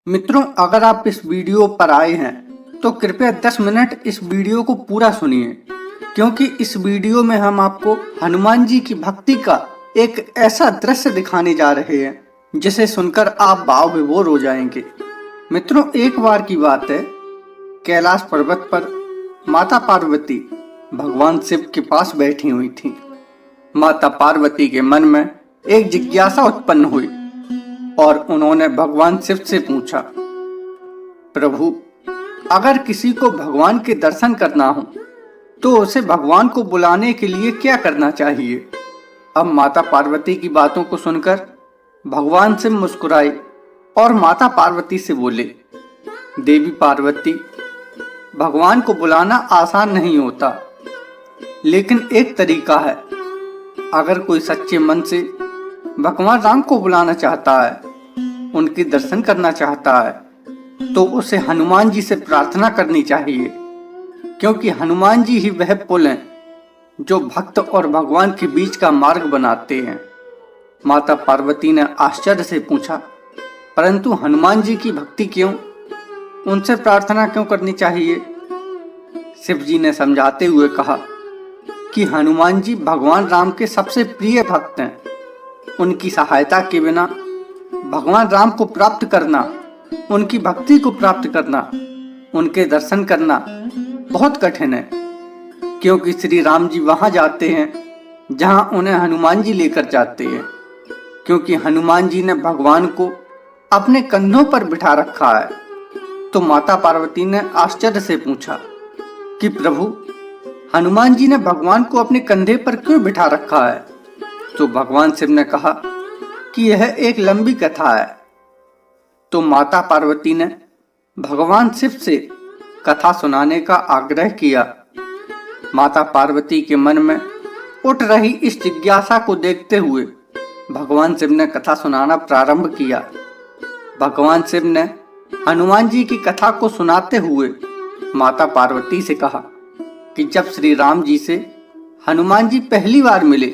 मित्रों, अगर आप इस वीडियो पर आए हैं तो कृपया 10 मिनट इस वीडियो को पूरा सुनिए, क्योंकि इस वीडियो में हम आपको हनुमान जी की भक्ति का एक ऐसा दृश्य दिखाने जा रहे हैं जिसे सुनकर आप भाव विभोर हो जाएंगे। मित्रों, एक बार की बात है, कैलाश पर्वत पर माता पार्वती भगवान शिव के पास बैठी हुई थी। माता पार्वती के मन में एक जिज्ञासा उत्पन्न हुई और उन्होंने भगवान शिव से पूछा, प्रभु, अगर किसी को भगवान के दर्शन करना हो तो उसे भगवान को बुलाने के लिए क्या करना चाहिए। अब माता पार्वती की बातों को सुनकर भगवान शिव मुस्कुराए और माता पार्वती से बोले, देवी पार्वती, भगवान को बुलाना आसान नहीं होता, लेकिन एक तरीका है। अगर कोई सच्चे मन से भगवान राम को बुलाना चाहता है, उनके दर्शन करना चाहता है, तो उसे हनुमान जी से प्रार्थना करनी चाहिए, क्योंकि हनुमान जी ही वह पुल हैं जो भक्त और भगवान के बीच का मार्ग बनाते हैं। माता पार्वती ने आश्चर्य से पूछा, परंतु हनुमान जी की भक्ति क्यों, उनसे प्रार्थना क्यों करनी चाहिए। शिव जी ने समझाते हुए कहा कि हनुमान जी भगवान राम के सबसे प्रिय भक्त हैं। उनकी सहायता के बिना भगवान राम को प्राप्त करना, उनकी भक्ति को प्राप्त करना, उनके दर्शन करना बहुत कठिन है, क्योंकि श्री राम जी वहां जाते हैं जहां उन्हें हनुमान जी लेकर जाते हैं, क्योंकि हनुमान जी ने भगवान को अपने कंधों पर बिठा रखा है। तो माता पार्वती ने आश्चर्य से पूछा कि प्रभु, हनुमान जी ने भगवान को अपने कंधे पर क्यों बिठा रखा है। तो भगवान शिव ने कहा कि यह एक लंबी कथा है। तो माता पार्वती ने भगवान शिव से कथा सुनाने का आग्रह किया। माता पार्वती के मन में उठ रही इस जिज्ञासा को देखते हुए भगवान शिव ने कथा सुनाना प्रारंभ किया। भगवान शिव ने हनुमान जी की कथा को सुनाते हुए माता पार्वती से कहा कि जब श्री राम जी से हनुमान जी पहली बार मिले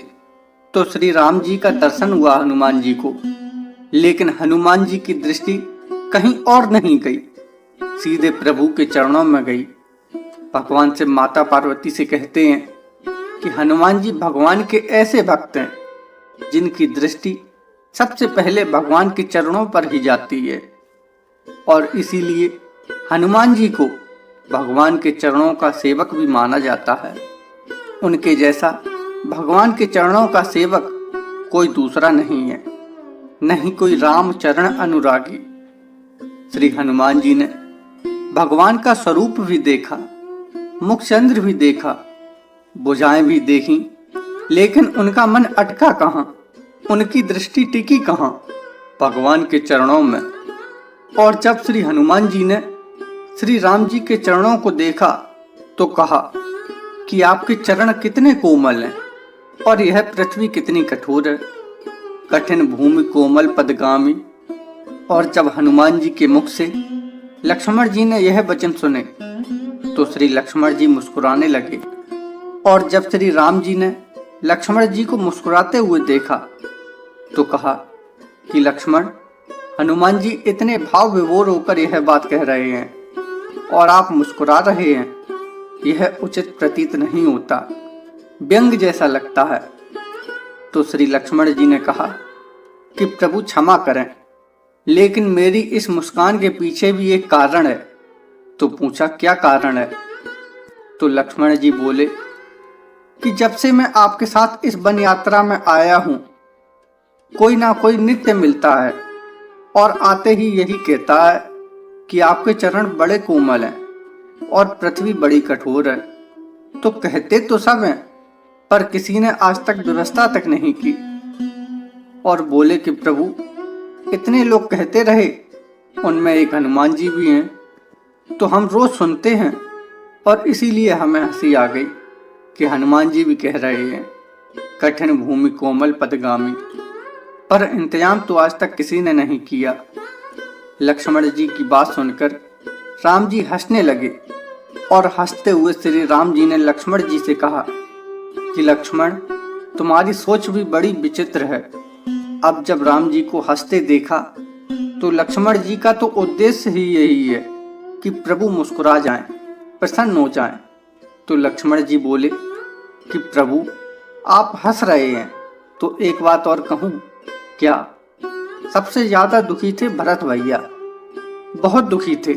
तो श्री राम जी का दर्शन हुआ हनुमान जी को, लेकिन हनुमान जी की दृष्टि कहीं और नहीं गई, सीधे प्रभु के चरणों में गई। भगवान से माता पार्वती से कहते हैं कि हनुमान जी भगवान के ऐसे भक्त हैं जिनकी दृष्टि सबसे पहले भगवान के चरणों पर ही जाती है, और इसीलिए हनुमान जी को भगवान के चरणों का सेवक भी माना जाता है। उनके जैसा भगवान के चरणों का सेवक कोई दूसरा नहीं है, नहीं कोई राम चरण अनुरागी। श्री हनुमान जी ने भगवान का स्वरूप भी देखा, मुखचंद्र भी देखा, भुजाएं भी देखी, लेकिन उनका मन अटका कहाँ, उनकी दृष्टि टिकी कहाँ, भगवान के चरणों में। और जब श्री हनुमान जी ने श्री राम जी के चरणों को देखा तो कहा कि आपके चरण कितने कोमल हैं और यह पृथ्वी कितनी कठोर है, कठिन भूमि कोमल पदगामी। और जब हनुमान जी के मुख से लक्ष्मण जी ने यह वचन सुने तो श्री लक्ष्मण जी मुस्कुराने लगे, और जब श्री राम जी ने लक्ष्मण जी को मुस्कुराते हुए देखा तो कहा कि लक्ष्मण, हनुमान जी इतने भाव विभोर होकर यह बात कह रहे हैं और आप मुस्कुरा रहे हैं, यह उचित प्रतीत नहीं होता, व्यंग जैसा लगता है। तो श्री लक्ष्मण जी ने कहा कि प्रभु क्षमा करें, लेकिन मेरी इस मुस्कान के पीछे भी एक कारण है। तो पूछा, क्या कारण है। तो लक्ष्मण जी बोले कि जब से मैं आपके साथ इस वन यात्रा में आया हूं, कोई ना कोई नित्य मिलता है और आते ही यही कहता है कि आपके चरण बड़े कोमल हैं और पृथ्वी बड़ी कठोर है। तो कहते तो सब हैं, पर किसी ने आज तक व्यवस्था तक नहीं की। और बोले कि प्रभु, इतने लोग कहते रहे, उनमें एक हनुमान जी भी हैं, तो हम रोज सुनते हैं और इसीलिए हमें हंसी आ गई कि हनुमान जी भी कह रहे हैं कठिन भूमि कोमल पदगामी, पर इंतजाम तो आज तक किसी ने नहीं किया। लक्ष्मण जी की बात सुनकर राम जी हंसने लगे, और हंसते हुए श्री राम जी ने लक्ष्मण जी से कहा कि लक्ष्मण, तुम्हारी सोच भी बड़ी विचित्र है। अब जब राम जी को हंसते देखा तो लक्ष्मण जी का तो उद्देश्य ही यही है कि प्रभु मुस्कुरा जाएं, प्रसन्न हो जाएं। तो लक्ष्मण जी बोले कि प्रभु आप हंस रहे हैं तो एक बात और कहूं क्या? सबसे ज्यादा दुखी थे भरत भैया, बहुत दुखी थे,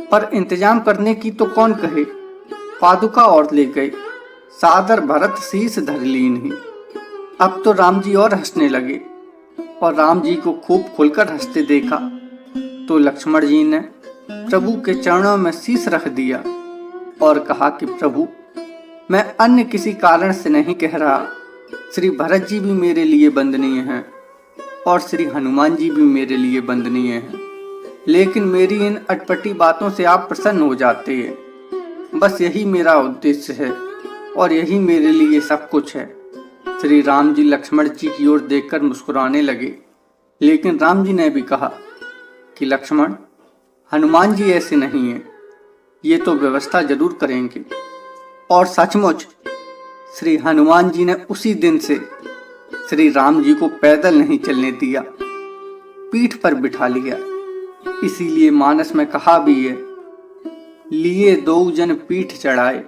पर इंतजाम करने की तो कौन कहे। पादुका और ले गए, सादर भरत शीस धर लीन ही। अब तो राम जी और हंसने लगे और राम जी को खूब खुलकर हंसते देखा तो लक्ष्मण जी ने प्रभु के चरणों में शीस रख दिया और कहा कि प्रभु मैं अन्य किसी कारण से नहीं कह रहा, श्री भरत जी भी मेरे लिए वंदनीय हैं और श्री हनुमान जी भी मेरे लिए वंदनीय हैं, लेकिन मेरी इन अटपटी बातों से आप प्रसन्न हो जाते हैं। बस यही मेरा उद्देश्य है और यही मेरे लिए सब कुछ है। श्री राम जी लक्ष्मण जी की ओर देखकर मुस्कुराने लगे, लेकिन राम जी ने भी कहा कि लक्ष्मण, हनुमान जी ऐसे नहीं हैं, ये तो व्यवस्था जरूर करेंगे। और सचमुच श्री हनुमान जी ने उसी दिन से श्री राम जी को पैदल नहीं चलने दिया, पीठ पर बिठा लिया। इसीलिए मानस में कहा भी है, लिए दो जन पीठ चढ़ाए,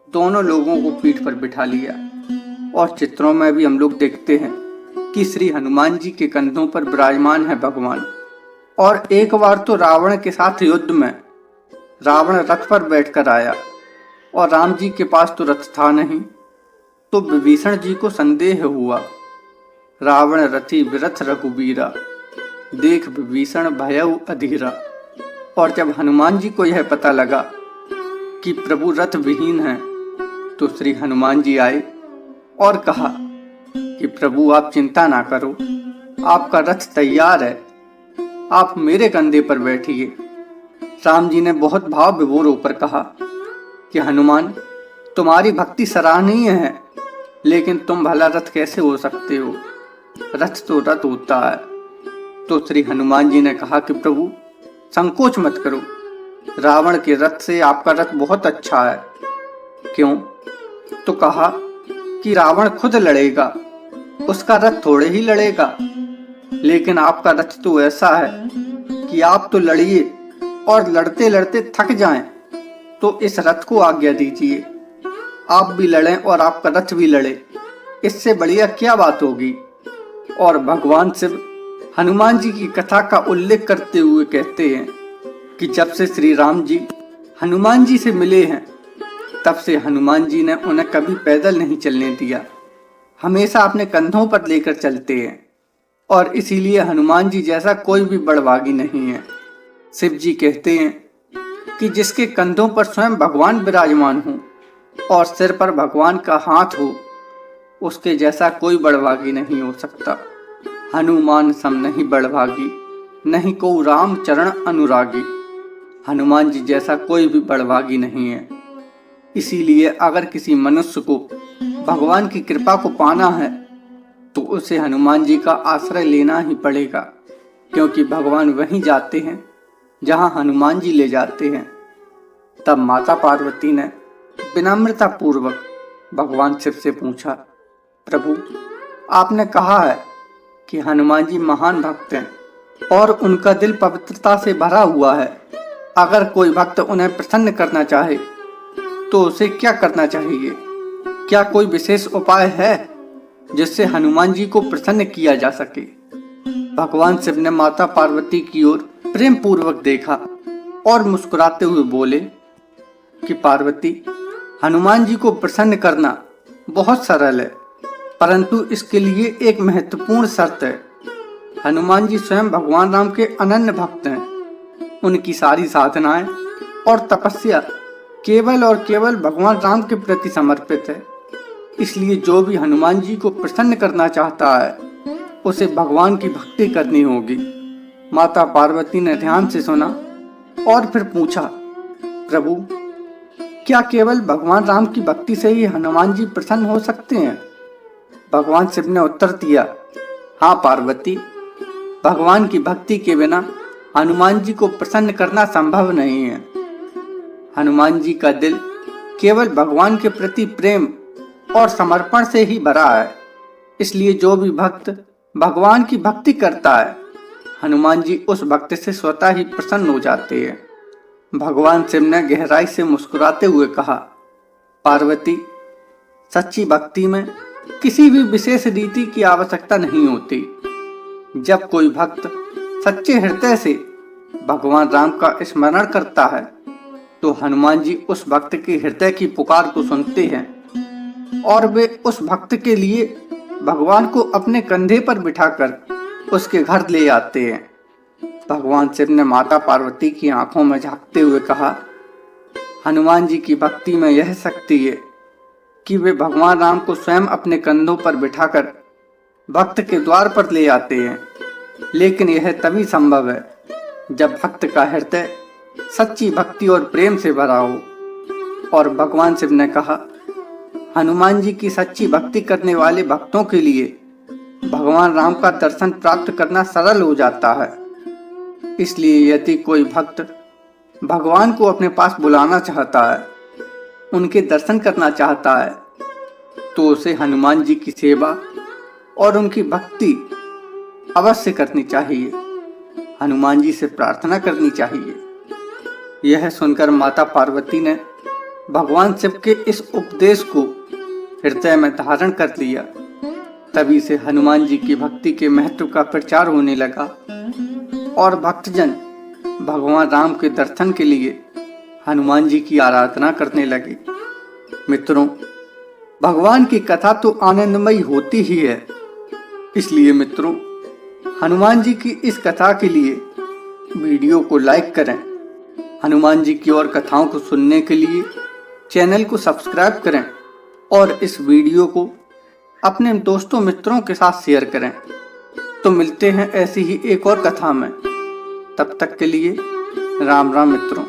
दोनों लोगों को पीठ पर बिठा लिया। और चित्रों में भी हम लोग देखते हैं कि श्री हनुमान जी के कंधों पर विराजमान है भगवान। और एक बार तो रावण के साथ युद्ध में रावण रथ पर बैठकर आया और राम जी के पास तो रथ था नहीं, तो विभीषण जी को संदेह हुआ। रावण रथी विरथ रघुबीरा, देख विभीषण भयउ अधीरा। और जब हनुमान जी को यह पता लगा कि प्रभु रथ विहीन हैं, तो श्री हनुमान जी आए और कहा कि प्रभु आप चिंता ना करो, आपका रथ तैयार है, आप मेरे कंधे पर बैठिए। राम जी ने बहुत भाव विभोर होकर कहा कि हनुमान, तुम्हारी भक्ति सराहनीय है, लेकिन तुम भला रथ कैसे हो सकते हो? रथ तो रथ होता है। तो श्री हनुमान जी ने कहा कि प्रभु संकोच मत करो, रावण के रथ से आपका रथ बहुत अच्छा है। क्यों? तो कहा कि रावण खुद लड़ेगा, उसका रथ थोड़े ही लड़ेगा, लेकिन आपका रथ तो ऐसा है कि आप तो लड़िए और लड़ते लड़ते थक जाएं, तो इस रथ को आज्ञा दीजिए, आप भी लड़ें और आपका रथ भी लड़े, इससे बढ़िया क्या बात होगी। और भगवान शिव हनुमान जी की कथा का उल्लेख करते हुए कहते हैं कि जब से श्री राम जी हनुमान जी से मिले हैं, तब से हनुमान जी ने उन्हें कभी पैदल नहीं चलने दिया, हमेशा अपने कंधों पर लेकर चलते हैं। और इसीलिए हनुमान जी जैसा कोई भी बड़भागी नहीं है। शिव जी कहते हैं कि जिसके कंधों पर स्वयं भगवान विराजमान हो और सिर पर भगवान का हाथ हो, उसके जैसा कोई बड़भागी नहीं हो सकता। हनुमान सम नहीं बड़भागी, नहीं को राम चरण अनुरागी। हनुमान जी जैसा कोई भी बड़भागी नहीं है। इसीलिए अगर किसी मनुष्य को भगवान की कृपा को पाना है, तो उसे हनुमान जी का आश्रय लेना ही पड़ेगा, क्योंकि भगवान वहीं जाते हैं जहां हनुमान जी ले जाते हैं। तब माता पार्वती ने विनम्रता पूर्वक भगवान शिव से पूछा, प्रभु आपने कहा है कि हनुमान जी महान भक्त हैं और उनका दिल पवित्रता से भरा हुआ है। अगर कोई भक्त उन्हें प्रसन्न करना चाहे तो उसे क्या करना चाहिए? क्या कोई विशेष उपाय है जिससे हनुमान जी को प्रसन्न किया जा सके? भगवान शिव ने माता पार्वती की ओर प्रेम पूर्वक देखा और मुस्कुराते हुए बोले कि पार्वती, हनुमान जी को प्रसन्न करना बहुत सरल है, परंतु इसके लिए एक महत्वपूर्ण शर्त है। हनुमान जी स्वयं भगवान राम के अनन्य भक्त हैं। उनकी सारी साधनाएं और तपस्या केवल और केवल भगवान राम के प्रति समर्पित है। इसलिए जो भी हनुमान जी को प्रसन्न करना चाहता है, उसे भगवान की भक्ति करनी होगी। माता पार्वती ने ध्यान से सुना और फिर पूछा, प्रभु क्या केवल भगवान राम की भक्ति से ही हनुमान जी प्रसन्न हो सकते हैं? भगवान शिव ने उत्तर दिया, हाँ पार्वती, भगवान की भक्ति के बिना हनुमान जी को प्रसन्न करना संभव नहीं है। हनुमान जी का दिल केवल भगवान के प्रति प्रेम और समर्पण से ही भरा है। इसलिए जो भी भक्त भगवान की भक्ति करता है, हनुमान जी उस भक्त से स्वतः ही प्रसन्न हो जाते हैं। भगवान शिव ने गहराई से मुस्कुराते हुए कहा, पार्वती, सच्ची भक्ति में किसी भी विशेष रीति की आवश्यकता नहीं होती। जब कोई भक्त सच्चे हृदय से भगवान राम का स्मरण करता है तो हनुमान जी उस भक्त के हृदय की पुकार को सुनते हैं और वे उस भक्त के लिए भगवान को अपने कंधे पर बिठाकर उसके घर ले आते हैं। भगवान शिव ने माता पार्वती की आंखों में झांकते हुए कहा, हनुमान जी की भक्ति में यह शक्ति है कि वे भगवान राम को स्वयं अपने कंधों पर बिठाकर भक्त के द्वार पर ले आते हैं। लेकिन यह तभी संभव है जब भक्त का हृदय सच्ची भक्ति और प्रेम से भरा हो। और भगवान शिव ने कहा, हनुमान जी की सच्ची भक्ति करने वाले भक्तों के लिए भगवान राम का दर्शन प्राप्त करना सरल हो जाता है। इसलिए यदि कोई भक्त भगवान को अपने पास बुलाना चाहता है, उनके दर्शन करना चाहता है, तो उसे हनुमान जी की सेवा और उनकी भक्ति अवश्य करनी चाहिए। हनुमान जी से प्रार्थना करनी चाहिए। यह सुनकर माता पार्वती ने भगवान शिव के इस उपदेश को हृदय में धारण कर लिया। तभी से हनुमान जी की भक्ति के महत्व का प्रचार होने लगा और भक्तजन भगवान राम के दर्शन के लिए हनुमान जी की आराधना करने लगे। मित्रों, भगवान की कथा तो आनंदमयी होती ही है। इसलिए मित्रों, हनुमान जी की इस कथा के लिए वीडियो को लाइक करें। हनुमान जी की और कथाओं को सुनने के लिए चैनल को सब्सक्राइब करें और इस वीडियो को अपने दोस्तों मित्रों के साथ शेयर करें। तो मिलते हैं ऐसी ही एक और कथा में। तब तक के लिए राम राम मित्रों।